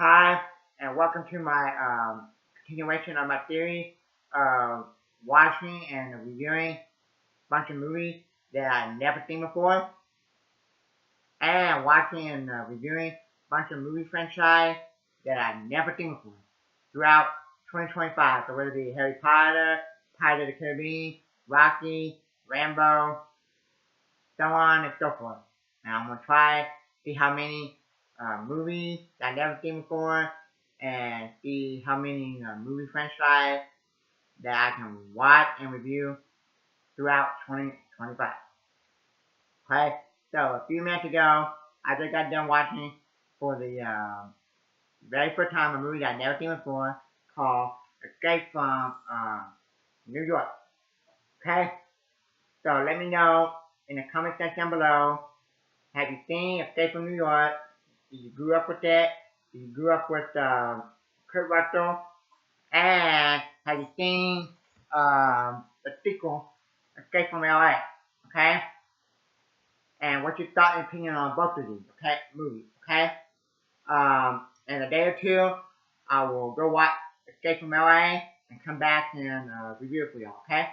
Hi, and welcome to my continuation of my theory of watching and reviewing a bunch of movies that I've never seen before, and watching and reviewing a bunch of movie franchise that I've never seen before throughout 2025. So whether it be Harry Potter, Pirates of the Caribbean, Rocky, Rambo, so on and so forth. Now I'm gonna try see how many movies I never seen before, and see how many movie franchise that I can watch and review throughout 2025. Okay, so a few minutes ago, I just got done watching for the very first time a movie that I never seen before called Escape from New York. Okay, so let me know in the comment section below. Have you seen Escape from New York? Did you grew up with it? Did you grew up with Kurt Russell? And have you seen the sequel, Escape from LA? Okay? And what's your thought and opinion on both of these, okay, movies, okay? In a day or two, I will go watch Escape from LA and come back and review it for y'all, okay?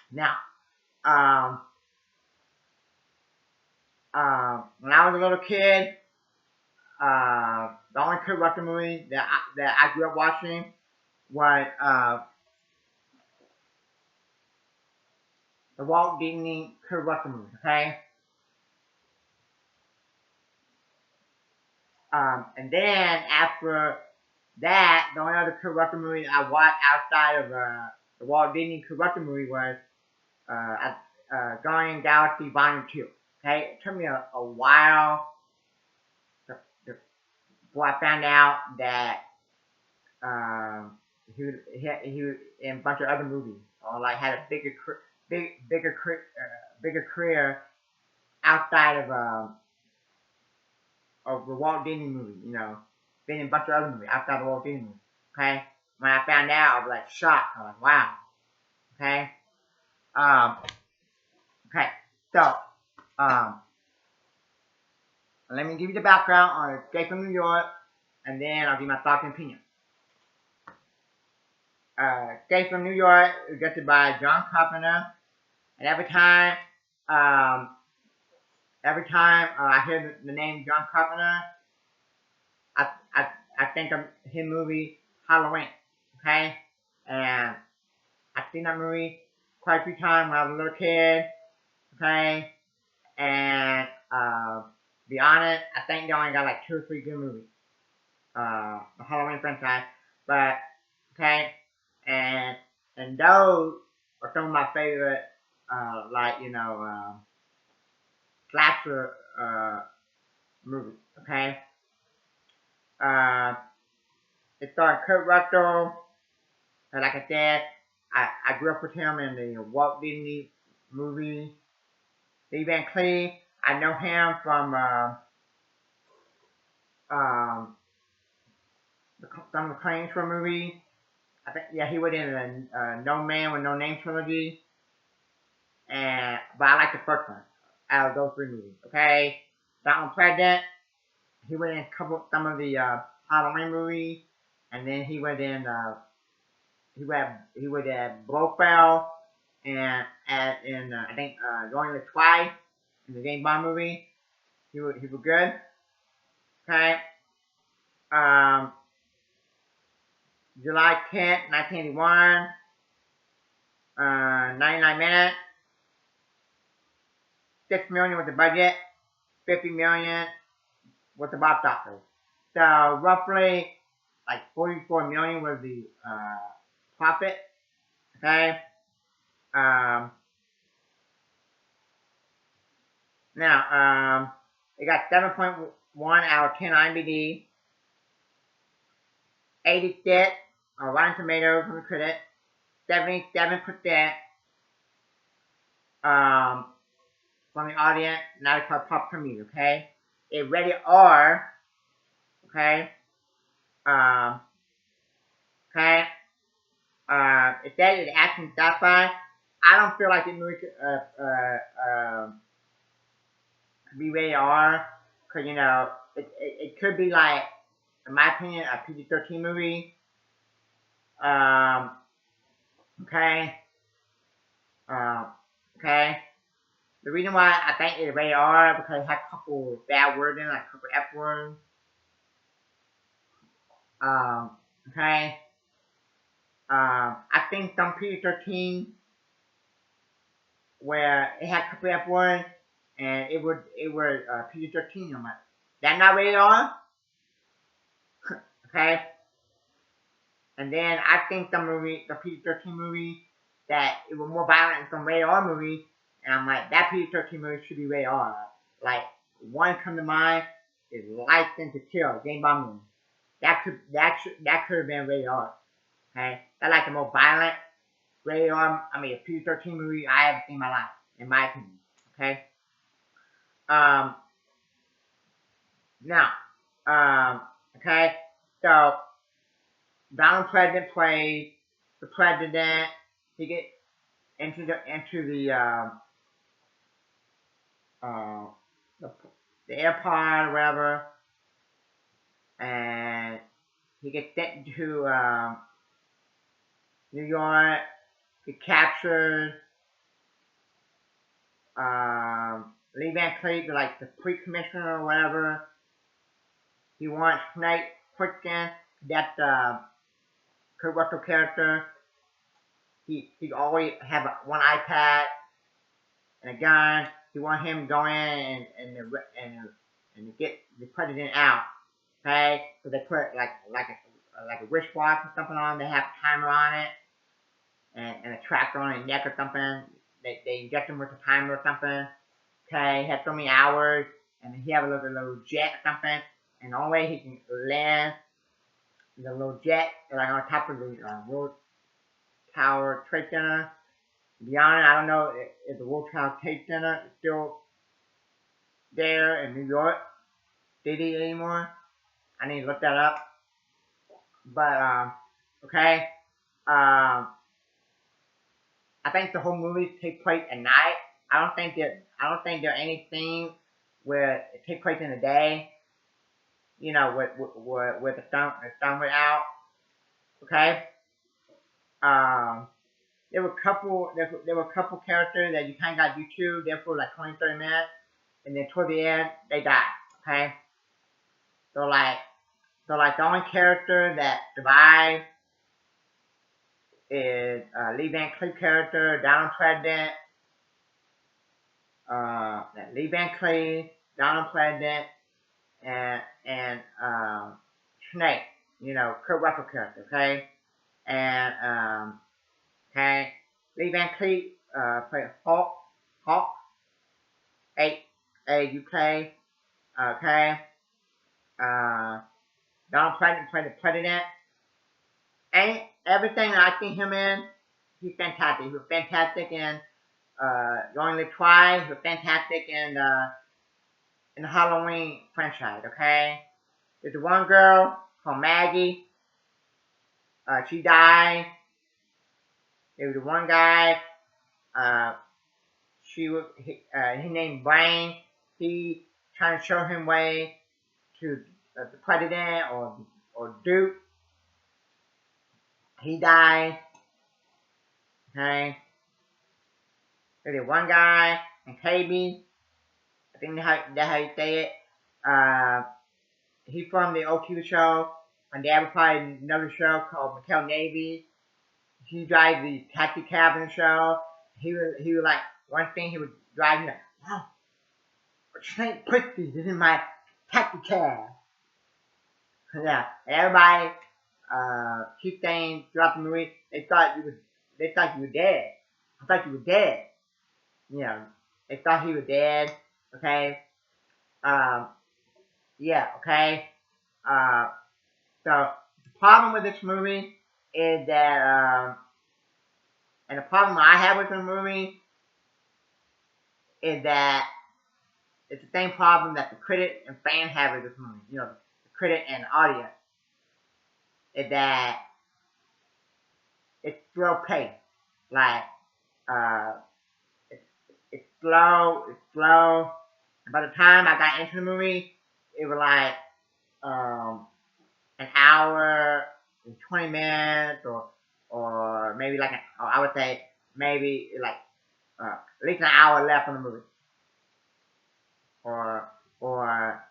Now, when I was a little kid, the only Kurt Russell movie that I grew up watching was the Walt Disney Kurt Russell movie, okay? And then after that, the only other Kurt Russell movie I watched outside of the Walt Disney Kurt Russell movie was Guardian Galaxy Volume 2. Okay, it took me a while before I found out that he was in a bunch of other movies, or like had a bigger career outside of the Walt Disney movie. You know, been in a bunch of other movies outside the Walt Disney movie. Okay, when I found out, I was like shocked. I was like, wow. Okay. Okay. So, let me give you the background on Escape from New York, and then I'll give my thoughts and opinions. Escape from New York is directed by John Carpenter, and every time I hear the name John Carpenter, I think of his movie Halloween. Okay, and I've seen that movie quite a few times when I was a little kid. Okay, and be honest, I think they only got like 2 or 3 good movies. The Halloween franchise, but okay, and those are some of my favorite, like slasher movies. Okay, it starred Kurt Russell, and like I said, I grew up with him in the Walt Disney movie. Steve Van Cleef, I know him from some of the Claims for movie. I think he was in the No Man with No Name trilogy, but I like the first one out of those 3 movies. Okay, Donald President, he was in some of the Halloween movies, and then he was in Blofeld and in I think Going to Twice in the James Bond movie. He was good. Okay. July 10th, 1981. 99 minutes. 6 million with the budget. 50 million with the box office. So roughly like 44 million was the profit. Okay. Now it got 7.1 out of 10 IMDb. 86 on Rotten Tomatoes from the critic. 77% from the audience. Now it's called Pop Premiere, okay? It rated R, okay? Okay? It says it's action sci-fi. I don't feel like it movie could be rated R, because, it could be like in my opinion, a PG-13 movie. Um, okay. Um, okay. The reason why I think it's rated R because it has a couple bad words in it, like a couple F words. Okay. I think some PG-13 where it had a couple F words and it was PG-13. I'm like, that not rated R? Okay. And then I think the PG-13 movie, that it was more violent than some rated R movie, and I'm like, that PG-13 movie should be rated R. Like, one come to mind is License to Kill, James Bond movie. That could have been rated R. Okay, that's like the most violent rated R. I mean, a PG-13 movie I ever seen in my life, in my opinion. Okay. Um. Now. Okay. So Donald Pleasant plays the president. He get into uh, the the airport or whatever, and he gets sent to New York. He captures Lee Van Cleef, like the pre-commissioner or whatever. He wants Snake Plissken, that's Kurt Russell character. He always have one iPad and a gun. He want him to go in and get the president out. Okay, so they put like a wristwatch or something on. They have a timer on it and a tracker on his neck or something. They inject him with a timer or something. Okay, he has so many hours, and he have a little jet or something. And the only way he can land the little jet like on top of the World Tower Trade Center. To be honest, I don't know if the World Tower Trade Center is still there in New York City anymore. I need to look that up. But okay. I think the whole movie takes place at night. I don't think there are any scenes where it takes place in the day. You know, where the sun went out. Okay. Um, there were a couple characters that you kind of got used to there for like 20-30 minutes, and then toward the end they died. Okay. So like the only character that survived is Lee Van Cleef character, Donald Pleasant, Lee Van Cleef, Donald Pleasant, and Snake, Kurt Russell character, okay? And okay, Lee Van Cleef played Hawk, H-A-U-K, okay? Donald Pleasant played the president. And everything that I see him in, he's fantastic. He was fantastic in You Only Live Twice. He was fantastic in the Halloween franchise, okay? There's one girl called Maggie. She died. There was one guy. His name Blaine. He trying to show him way to the president or Duke. He died. Okay. There's one guy in KB. I think that's how you say it. He from the old TV show. My dad would probably another show called McHale Navy. He drives the taxi cab in the show. He was like, one thing he would drive, he's like, wow, Snake Plissken is in my taxi cab. Yeah, and everybody keep saying throughout the movie, they thought you were dead. I thought you were dead. They thought he was dead. Okay. Yeah. Okay. So the problem with this movie is that, and the problem I have with the movie is that it's the same problem that the critic and fan have with this movie. The critic and the audience is that it's slow paced. Like, it's slow. And by the time I got into the movie, it was like, 20 minutes or maybe like, or I would say maybe like at least an hour left in the movie. Or, or,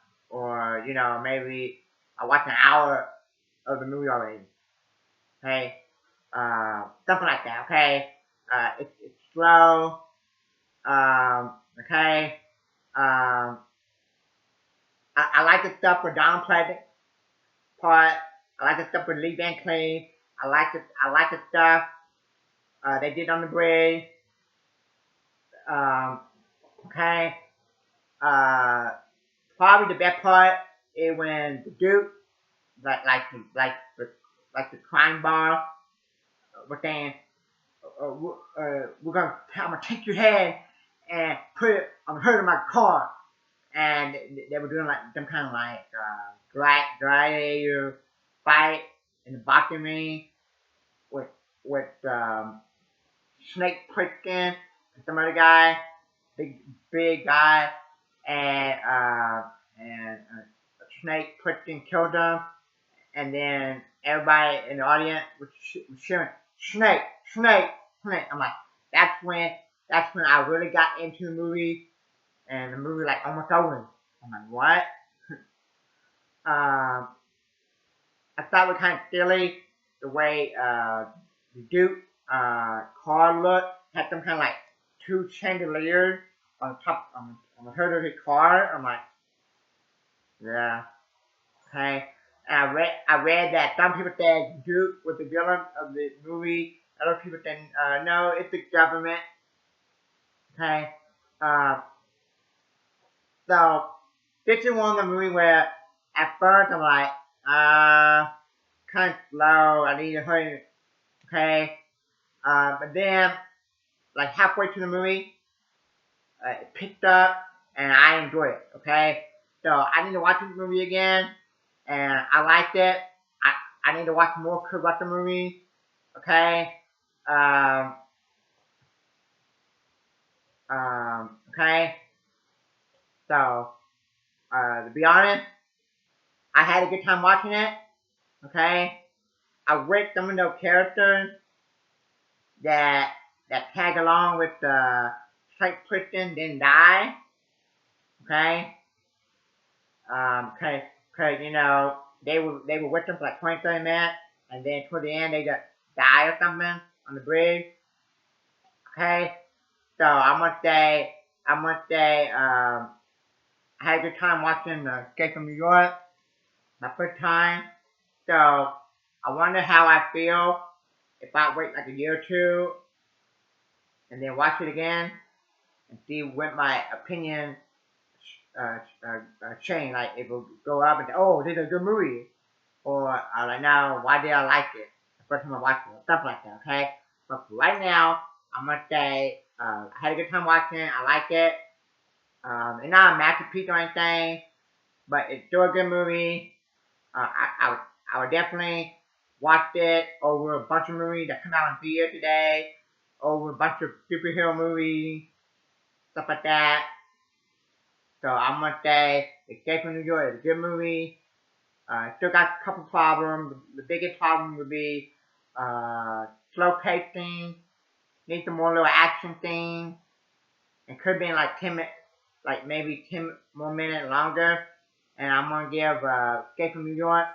maybe I watched an hour of the movie already. Okay? Something like that, okay? It's slow. Okay? I like the stuff with Donald Pleasant part. I like the stuff with Lee Van Cleef. I like the stuff they did on the bridge. Okay. Probably the best part is when the Duke, like the crime boss, was saying, I'm gonna take your head and put it on the hood of my car, and they were doing like some kind of like gladiator fight in the boxing ring with with Snake Plissken and some other guy, big guy, and Snake Plissken killed him, and then everybody in the audience was cheering, Snake, Snake, Snake. I'm like, that's when I really got into the movie, and the movie like almost over. I'm like, what? I thought it was kind of silly the way the Duke car looked, had some kind of like two chandeliers on top on the hood of his car. I'm like, yeah, okay. And I read that some people said Duke was the villain of the movie. Other people said no, it's the government. Okay. So this is one of the movies where at first I'm like, kind of slow. I need to hurry. Okay. But then like halfway through the movie, it picked up and I enjoyed it. Okay. So I need to watch this movie again, and I liked it. I need to watch more Kurt Russell movies. Okay. Um, okay. So, to be honest, I had a good time watching it. Okay. I wish some of those characters that tag along with the Snake Plissken didn't die. Okay. Cause they were with them for like 20, 30 minutes, and then toward the end they just die or something on the bridge. Okay. So I must say, I had a good time watching Escape from New York, my first time. So I wonder how I feel if I wait like a year or two and then watch it again and see what my opinion change. Like it will go up and say, oh, this is a good movie, or like now, why did I like it the first time I watched it, stuff like that. Okay, but for right now, I'm gonna say I had a good time watching it. I like it. It's not a masterpiece or anything, but it's still a good movie. I would definitely watch it over a bunch of movies that come out in theater today, over a bunch of superhero movies, stuff like that. So I'm gonna say Escape from New York is a good movie. Still got a couple problems. The biggest problem would be slow pacing. Need some more little action things. It could be like 10 minutes, like maybe 10 more minutes longer. And I'm gonna give Escape from New York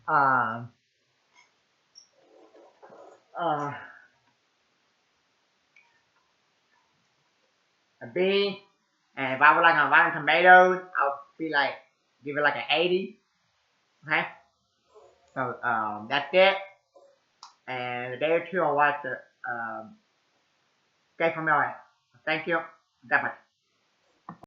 uh, a B. And if I was like on Rotten Tomatoes, I would be like give it like an 80. Okay. So that's it. And a day or two I'll watch the Escape from New York. Thank you. That much.